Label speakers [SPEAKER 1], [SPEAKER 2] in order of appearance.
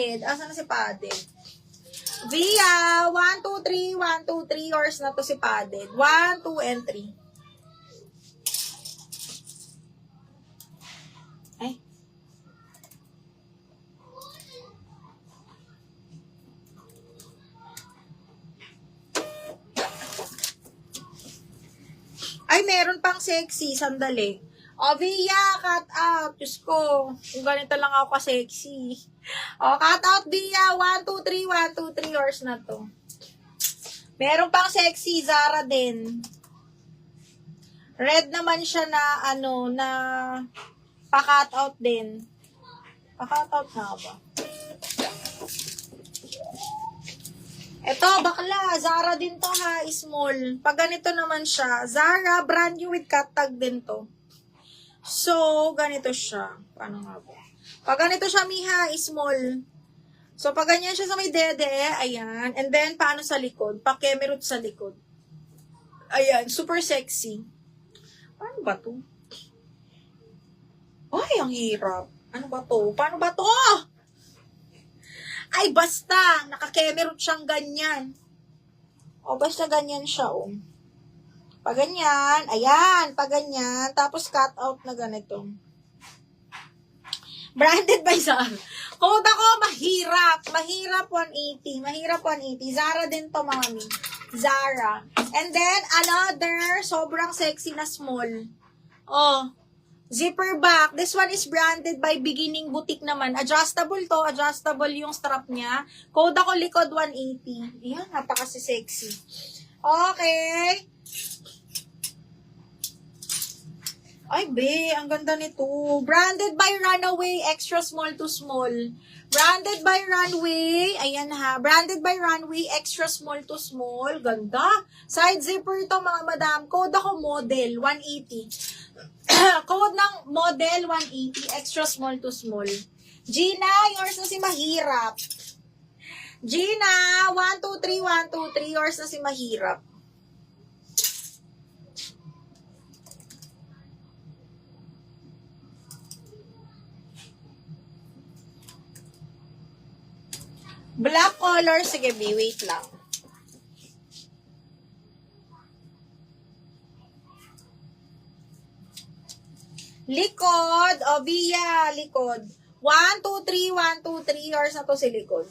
[SPEAKER 1] padded. Asan na si padded? Via, 1, 2, 3, 1, 2, 3 yours na to si padded. 1, 2, and 3. Ay. Ay, meron pang sexy. Sandali. O, Via, cut out. Diyos ko. Kung ganito lang ako ka-sexy. O, cut out, Via. 1, 2, 3, 1, 2, 3 yours na to. Meron pang sexy. Zara din. Red naman siya na, na pa-cut out din. Pa-cut out na ba? Ito, bakla. Zara din to ha, small. Pag ganito naman siya, Zara, brand new with cut tag din to. So, ganito siya. Paano nga ba? Pag ganito siya, Miha, small. So, pag ganyan siya sa may dede, ayan. And then, paano sa likod? Pa-kemerut sa likod. Ayan, super sexy. Paano ba to? Ay, ang hirap. Ano ba to? Paano ba to? Ay, basta. Naka-kemerut siyang ganyan. O, basta ganyan siya, o. Pag ganyan, ayan, pag ganyan, tapos cut out na ganito. Branded by Zara. Code ako, mahirap. Mahirap 180. Mahirap 180. Zara din to, mami. Zara. And then, another, sobrang sexy na small. Oh, zipper back. This one is branded by Beginning Boutique naman. Adjustable to. Adjustable yung strap niya. Code ako, likod 180. Ayan, napaka-sexy. Okay. Ay, be, ang ganda nito. Branded by Runaway, extra small to small. Branded by Runway, ayan ha. Branded by Runway, extra small to small. Ganda. Side zipper ito, mga madam. Code ako model, 180. Code ng model, 180, extra small to small. Gina, yours na si Mahirap. Gina, 1, 2, 3, 1, 2, 3, yours na si Mahirap. Black color, sige B, wait lang. Likod, o Via, likod. 1, 2, 3, 1, 2, 3, yours na to si likod.